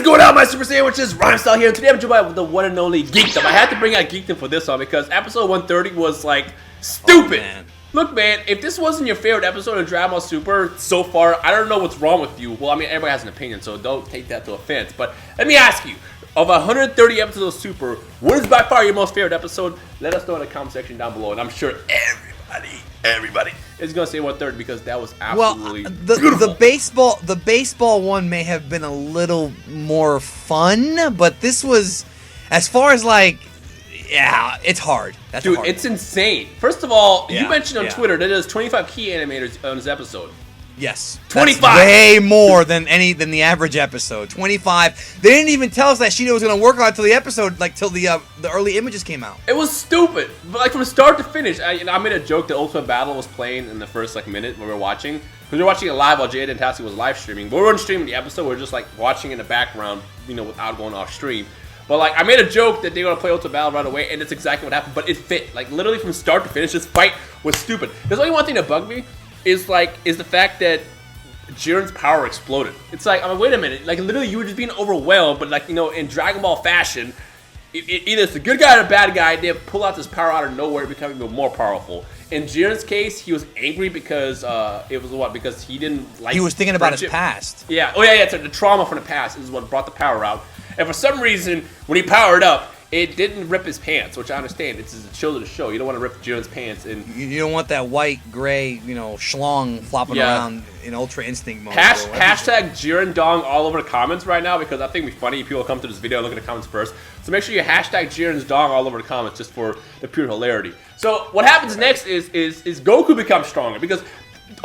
going on, my Super Sandwiches? Rhymestyle here, and today I'm joined by the one and only Geekdom. I had to bring out Geekdom for this one because episode 130 was, like, stupid. Oh, Look, man, if this wasn't your favorite episode of Dragon Ball Super so far, I don't know what's wrong with you. Well, I mean, everybody has an opinion, so don't take that to offense. But let me ask you, of 130 episodes of Super, what is by far your most favorite episode? Let us know in the comment section down below, and I'm sure everybody is going to say 130 because that was absolutely beautiful. The baseball one may have been a little more fun, but this was, as far as like, yeah, it's hard. Dude, it's insane. First of all, you mentioned on Twitter that there's 25 key animators on this episode. Yes. 25! That's way more than the average episode. 25. They didn't even tell us that Shido was going to work on it till the episode, like till the early images came out. It was stupid. But like from start to finish, I made a joke that Ultimate Battle was playing in the first like minute when we were watching. Because we were watching it live while Jiren and Goku was live streaming. But we weren't streaming the episode, we were just like watching in the background, you know, without going off stream. But like I made a joke that they were gonna play Ultimate Battle right away, and that's exactly what happened. But it fit. Like literally from start to finish, this fight was stupid. There's only one thing that bugged me is the fact that Jiren's power exploded. It's like, I mean, wait a minute. Like literally, you were just being overwhelmed. But like, you know, in Dragon Ball fashion, either it's a good guy or a bad guy. They pull out this power out of nowhere, become even more powerful. In Jiren's case, he was angry because it was what? Because he didn't like. He was thinking about his past. Yeah. Oh yeah. So the trauma from the past is what brought the power out. And for some reason, when he powered up, it didn't rip his pants, which I understand. It's a chill to the show. You don't want to rip Jiren's pants. And you don't want that white, gray, you know, schlong flopping around in Ultra Instinct mode. Hashtag Jiren Dong all over the comments right now because I think it'd be funny if people come to this video and look at the comments first. So make sure you hashtag Jiren's Dong all over the comments just for the pure hilarity. So what happens next is Goku becomes stronger because,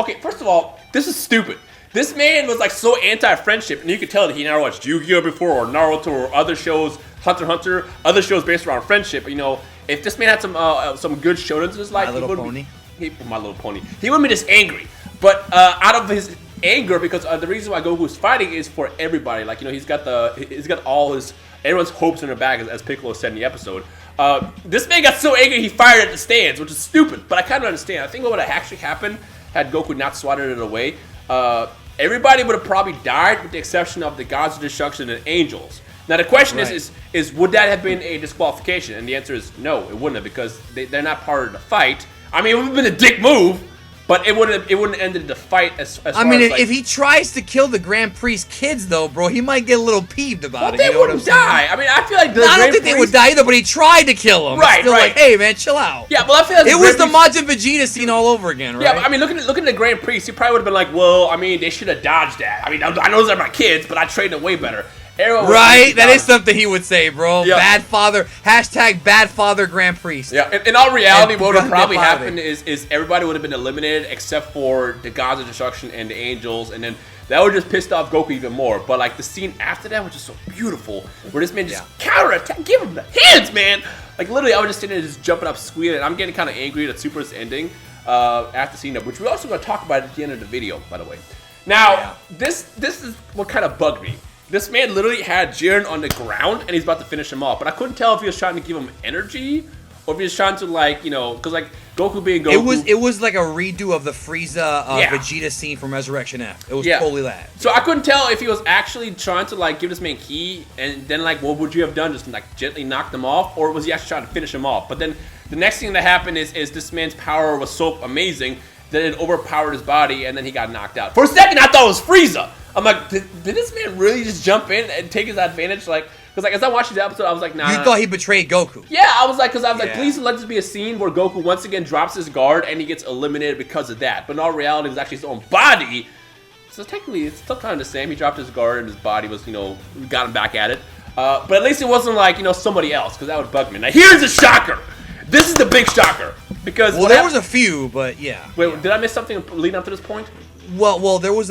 okay, first of all, this is stupid. This man was like so anti-friendship, and you could tell that he never watched Yu-Gi-Oh before, or Naruto, or other shows, Hunter x Hunter, other shows based around friendship. You know, if this man had some good shonens in his life, My Little Pony. My Little Pony. He wouldn't be this angry. But out of his anger, because the reason why Goku's fighting is for everybody. Like, you know, he's got everyone's hopes in the bag, as Piccolo said in the episode. This man got so angry he fired at the stands, which is stupid. But I kind of understand. I think what would have actually happened had Goku not swatted it away. Everybody would have probably died with the exception of the gods of destruction and angels. Now the question is would that have been a disqualification? And the answer is no, it wouldn't have, because they're not part of the fight. I mean, it would have been a dick move, but it wouldn't have ended the fight as far I mean, as, like, if he tries to kill the Grand Priest kids, though, bro, he might get a little peeved about it. They you know wouldn't die. I mean, I feel like I don't think they would die either, but he tried to kill them. Right, it's still right. Like, hey, man, chill out. Yeah, well, I feel like it was the Majin Vegeta scene all over again, right? Yeah, but I mean, looking at the Grand Priest, he probably would have been like, well, I mean, they should have dodged that. I mean, I know those are my kids, but I trained them way better. Right, that is something he would say, bro. Yeah. Bad father, hashtag bad father Grand Priest. Yeah, in all reality, what would have probably happened is everybody would have been eliminated except for the gods of destruction and the angels, and then that would just pissed off Goku even more. But like the scene after that was just so beautiful, where this man just counterattack, give him the hands, man. Like literally, I was just sitting there just jumping up, squealing. I'm getting kind of angry that Super's ending after seeing that, which we're also going to talk about at the end of the video, by the way. Now, this is what kind of bugged me. This man literally had Jiren on the ground, and he's about to finish him off. But I couldn't tell if he was trying to give him energy, or if he was trying to, like, you know, because, like, Goku being Goku. It was like a redo of the Frieza Vegeta scene from Resurrection F. It was totally that. So I couldn't tell if he was actually trying to, like, give this man ki, and then, like, what would you have done? Just, like, gently knocked him off? Or was he actually trying to finish him off? But then the next thing that happened is this man's power was so amazing that it overpowered his body, and then he got knocked out. For a second, I thought it was Frieza. I'm like, did this man really just jump in and take his advantage? Like, because like as I watched the episode, I was like, nah. You thought he betrayed Goku? Yeah, I was like, please let this be a scene where Goku once again drops his guard and he gets eliminated because of that. But in all reality, it was actually his own body. So technically, it's still kind of the same. He dropped his guard and his body was, you know, got him back at it. But at least it wasn't like, you know, somebody else, because that would bug me. Now here's a shocker. This is the big shocker. Because there was a few, but yeah. Wait, did I miss something leading up to this point? Well, there was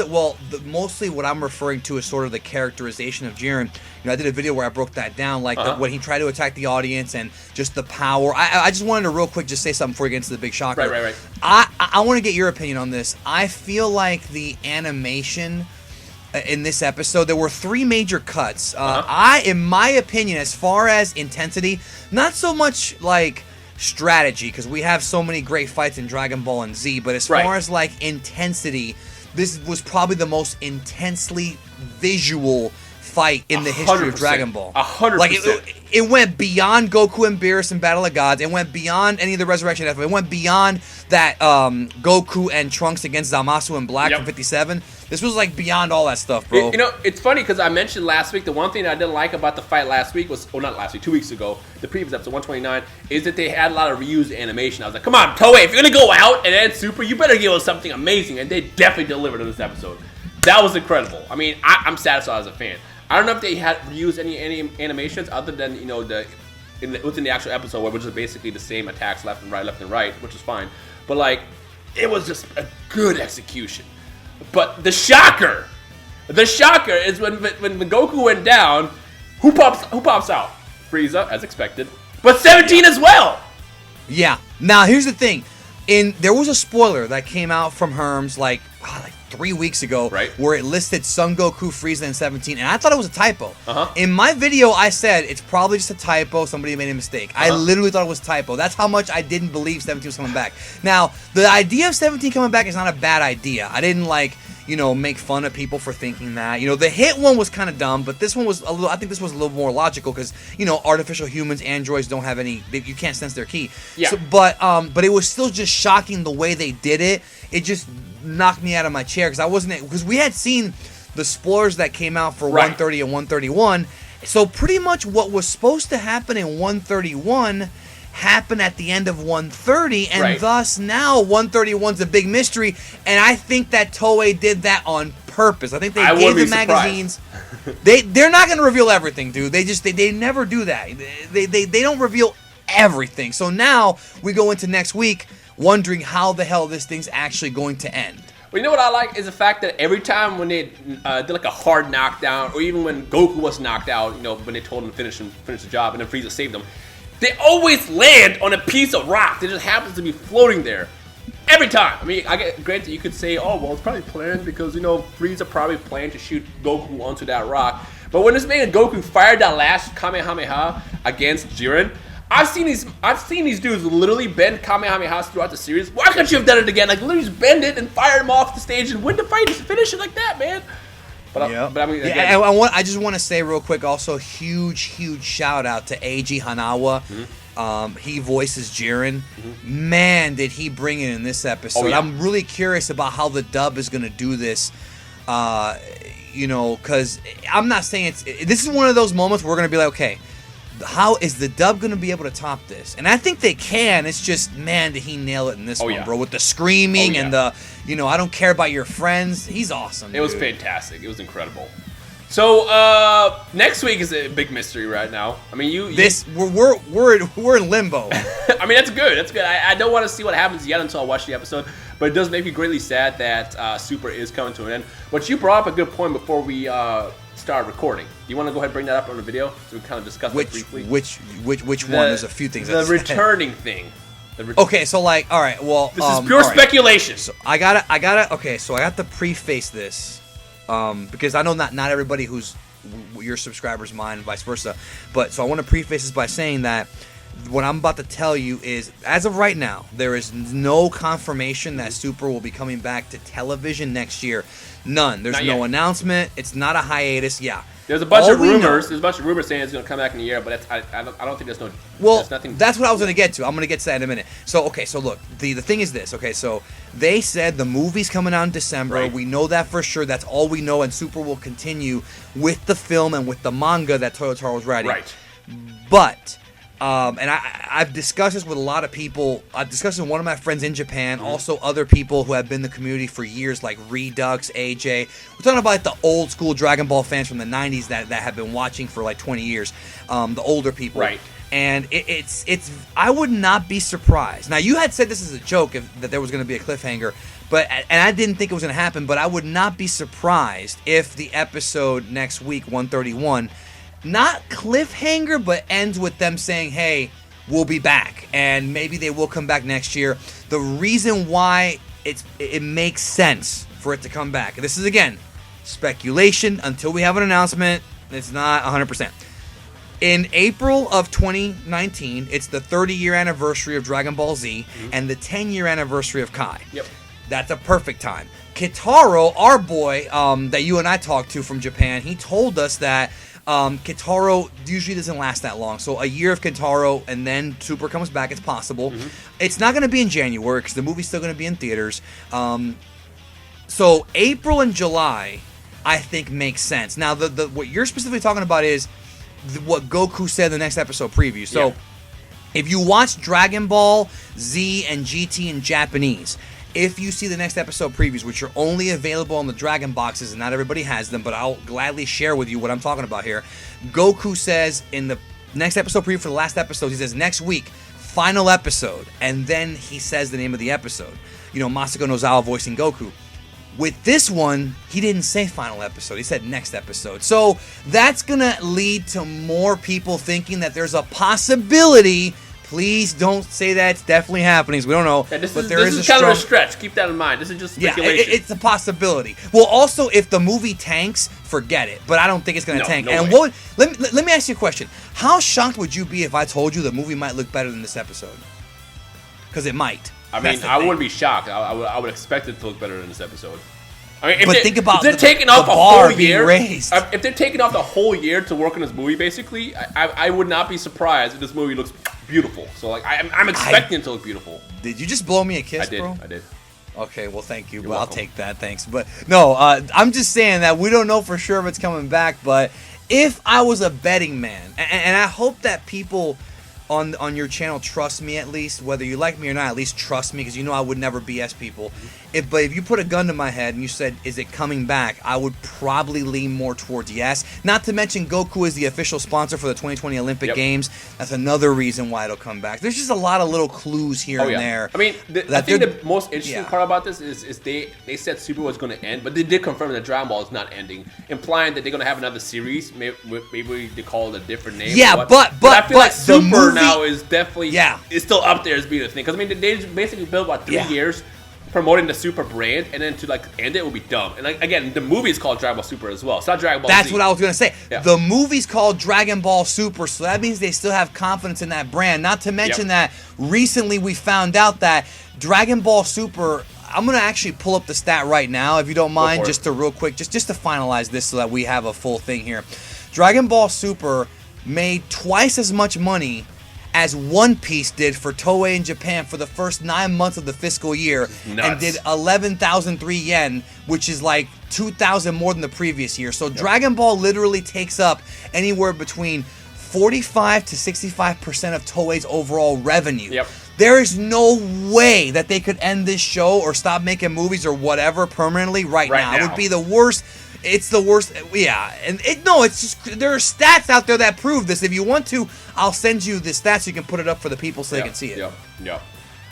mostly what I'm referring to is sort of the characterization of Jiren. You know, I did a video where I broke that down, like when he tried to attack the audience and just the power. I just wanted to real quick just say something before we get into the big shocker. Right. I want to get your opinion on this. I feel like the animation in this episode, there were 3 major cuts. In my opinion, as far as intensity, not so much like strategy, because we have so many great fights in Dragon Ball and Z, but as far as like intensity, this was probably the most intensely visual fight in the history of Dragon Ball. 100%. Like it went beyond Goku and Beerus and Battle of Gods. It went beyond any of the Resurrection Death. It went beyond that Goku and Trunks against Zamasu and Black from 57. This was like beyond all that stuff, bro. You know, it's funny because I mentioned last week the one thing that I didn't like about the fight last week was, well, not last week, 2 weeks ago, the previous episode 129, is that they had a lot of reused animation. I was like, come on, Toei, if you're gonna go out and add Super, you better give us something amazing, and they definitely delivered in this episode. That was incredible. I mean, I'm satisfied as a fan. I don't know if they had reused any animations other than, you know, within the actual episode, which is basically the same attacks left and right, which is fine. But like, it was just a good execution. But the shocker is when Goku went down, who pops out? Frieza, as expected, but 17 as well. Yeah. Now here's the thing, there was a spoiler that came out from Herms like 3 weeks ago, right, where it listed Son Goku, Frieza, and 17, and I thought it was a typo. In my video, I said it's probably just a typo. Somebody made a mistake. I literally thought it was a typo. That's how much I didn't believe 17 was coming back. Now, the idea of 17 coming back is not a bad idea. I didn't make fun of people for thinking that. The hit one was kind of dumb, but this one was a little. I think this was a little more logical because artificial humans, androids don't have any. You can't sense their ki. Yeah. So, but it was still just shocking the way they did it. It just knocked me out of my chair because we had seen the spoilers that came out for 130 and 131. So pretty much what was supposed to happen in 131 happened at the end of 130, and thus now 131's a big mystery. And I think that Toei did that on purpose. I think they gave the magazines. They're not going to reveal everything, dude. They never do that. They don't reveal everything. So now we go into next week wondering how the hell this thing's actually going to end. Well, you know what I like is the fact that every time when they did like a hard knockdown, or even when Goku was knocked out, when they told him to finish the job, and then Frieza saved him, they always land on a piece of rock that just happens to be floating there. Every time. I mean, granted, you could say, oh, well, it's probably planned because, Frieza probably planned to shoot Goku onto that rock. But when this man Goku fired that last Kamehameha against Jiren, I've seen these dudes literally bend Kamehamehas throughout the series. Why couldn't you have done it again? Like, literally just bend it and fire him off the stage and win the fight. Just finish it like that, man. But I mean, again, I just want to say real quick also, huge shout out to Eiji Hanawa. He voices Jiren. Man, did he bring it in this episode. I'm really curious about how the dub is going to do this. Because I'm not saying this is one of those moments where we're going to be like, okay, how is the dub going to be able to top this? And I think they can. It's just, man, did he nail it in this one, bro. With the screaming and the, I don't care about your friends. He's awesome, It was fantastic. It was incredible. So, next week is a big mystery right now. I mean, we're in limbo. I mean, that's good. That's good. I don't want to see what happens yet until I watch the episode. But it does make me greatly sad that Super is coming to an end. But you brought up a good point before we start recording. Do you want to go ahead and bring that up on the video so we kind of discuss that briefly? Which one? There's a few things. The returning thing. Okay, so all right, well, this is pure speculation. So I gotta. Okay, so I have to preface this, because I know not everybody who's your subscribers, mine, and vice versa. But so I want to preface this by saying that what I'm about to tell you is, as of right now, there is no confirmation that Super will be coming back to television next year. None. There's no announcement. It's not a hiatus. Yeah. There's a bunch of rumors. There's a bunch of rumors saying it's going to come back in a year, but I don't think there's no. Well, there's nothing. That's what I was going to get to. I'm going to get to that in a minute. So okay, so look, the thing is this. Okay, so they said the movie's coming out in December. Right. We know that for sure. That's all we know, and Super will continue with the film and with the manga that Toyotaro was writing. Right. But. And I've discussed this with a lot of people. I've discussed it with one of my friends in Japan, also other people who have been in the community for years, like Redux, AJ. We're talking about the old school Dragon Ball fans from the 90s that have been watching for like 20 years, the older people. Right. And it's I would not be surprised. Now, you had said this is a joke, that there was going to be a cliffhanger, and I didn't think it was going to happen, but I would not be surprised if the episode next week, 131, not cliffhanger, but ends with them saying, hey, we'll be back, and maybe they will come back next year. The reason why it makes sense for it to come back, this is, again, speculation until we have an announcement. It's not 100%. In April of 2019, it's the 30-year anniversary of Dragon Ball Z and the 10-year anniversary of Kai. Yep. That's a perfect time. Kitaro, our boy that you and I talked to from Japan, he told us that Kitaro usually doesn't last that long. So a year of Kitaro and then Super comes back. It's possible. It's not going to be in January because the movie's still going to be in theaters. So April and July, I think, makes sense. Now, what you're specifically talking about is what Goku said in the next episode preview. So if you watch Dragon Ball Z and GT in Japanese, if you see the next episode previews, which are only available on the Dragon boxes, and not everybody has them, but I'll gladly share with you what I'm talking about here. Goku says in the next episode preview for the last episode, he says, next week, final episode. And then he says the name of the episode. You know, Masako Nozawa voicing Goku. With this one, he didn't say final episode. He said next episode. So that's going to lead to more people thinking that there's a possibility. Please don't say that it's definitely happening. We don't know. Yeah, this is kind of a stretch. Keep that in mind. This is just speculation. Yeah, it's a possibility. Well, also, if the movie tanks, forget it. But I don't think it's going to tank. No and way. Let me ask you a question. How shocked would you be if I told you the movie might look better than this episode? Because it might. I mean, I wouldn't be shocked. I would expect it to look better than this episode. I mean, but think about if they're taking off the a bar whole year. Raised. If they're taking off the whole year to work on this movie, basically, I would not be surprised if this movie looks beautiful. So, like, I'm expecting it to look beautiful. Did you just blow me a kiss, bro? I did. Okay, well, thank you. You're I'll welcome. take that. Thanks. But no, I'm just saying that we don't know for sure if it's coming back. But if I was a betting man, and I hope that people on your channel trust me, at least, whether you like me or not, at least trust me, because you know I would never BS people. But if you put a gun to my head and you said, is it coming back, I would probably lean more towards yes. Not to mention Goku is the official sponsor for the 2020 Olympic Games. That's another reason why it'll come back. There's just a lot of little clues here and there. I mean, I think the most interesting part about this is they said Super was going to end, but they did confirm that Dragon Ball is not ending, implying that they're going to have another series. Maybe they call it a different name. Yeah, but I feel like Super movie, now is definitely is still up there as being a thing. Because I mean, they basically built about 3 years promoting the Super brand, and then to like end it would be dumb. And like, again, the movie is called Dragon Ball Super as well. It's not Dragon Ball That's Z. what I was gonna say. Yeah. The movie's called Dragon Ball Super, so that means they still have confidence in that brand. Not to mention that recently we found out that Dragon Ball Super. I'm gonna actually pull up the stat right now, if you don't mind, just to real quick, just to finalize this so that we have a full thing here. Dragon Ball Super made twice as much money as One Piece did for Toei in Japan for the first 9 months of the fiscal year, and did 11,003 yen, which is like 2,000 more than the previous year. So Dragon Ball literally takes up anywhere between 45 to 65% of Toei's overall revenue. There is no way that they could end this show or stop making movies or whatever permanently right now. It would be the worst. It's the worst. Yeah, and it's just there are stats out there that prove this. If you want to, I'll send you the stats. You can put it up for the people so they can see it. Yeah.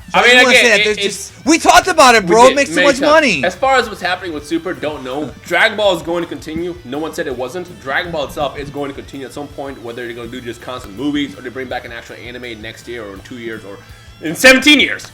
So I mean, again, we talked about it, bro. It makes so much money. As far as what's happening with Super, don't know. Dragon Ball is going to continue. No one said it wasn't. Dragon Ball itself is going to continue at some point, whether they're going to do just constant movies or they bring back an actual anime next year or in 2 years or in 17 years.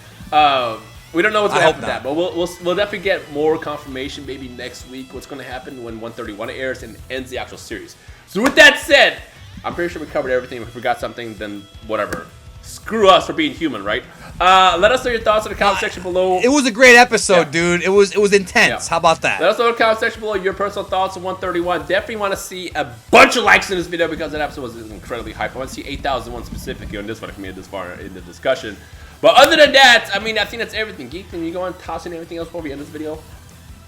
We don't know what's going to happen with that, but we'll definitely get more confirmation maybe next week what's going to happen when 131 airs and ends the actual series. So with that said, I'm pretty sure we covered everything. If we forgot something, then whatever. Screw us for being human, right? Let us know your thoughts in the comment section below. It was a great episode, dude. It was intense. How about that? Let us know in the comment section below your personal thoughts on 131. Definitely want to see a bunch of likes in this video because that episode was incredibly hype. I want to see 8,001 specifically on this one if we made it this far in the discussion. But other than that, I mean, I think that's everything. Geek, can you go on tossing anything else before we end this video?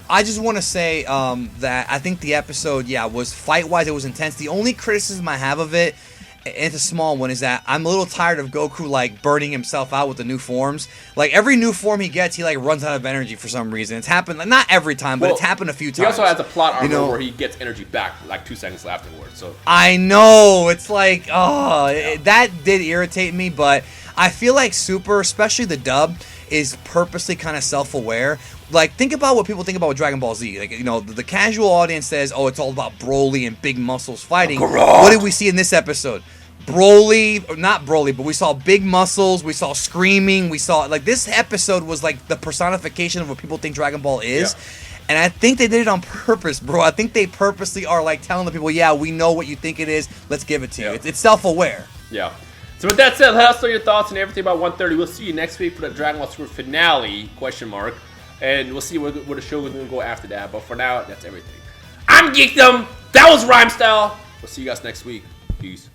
I just want to say that I think the episode, was fight-wise, it was intense. The only criticism I have of it, and it's a small one, is that I'm a little tired of Goku, like, burning himself out with the new forms. Like, every new form he gets, he, like, runs out of energy for some reason. It's happened, like, not every time, but it's happened a few times. He also has a plot armor where he gets energy back, like, 2 seconds afterwards. So I know. It's like, that did irritate me, but I feel like Super, especially the dub, is purposely kind of self-aware. Like, think about what people think about with Dragon Ball Z. Like, the casual audience says, oh, it's all about Broly and big muscles fighting. What did we see in this episode? Not Broly, but we saw big muscles, we saw screaming, we saw, like, this episode was like the personification of what people think Dragon Ball is. And I think they did it on purpose, bro. I think they purposely are, like, telling the people, we know what you think it is, let's give it to you. It's self-aware. Yeah. So with that said, let us know your thoughts and everything about 130. We'll see you next week for the Dragon Ball Super finale, ? and we'll see where the show is going to go after that. But for now, that's everything. I'm Geekdom. That was Rhymestyle. We'll see you guys next week. Peace.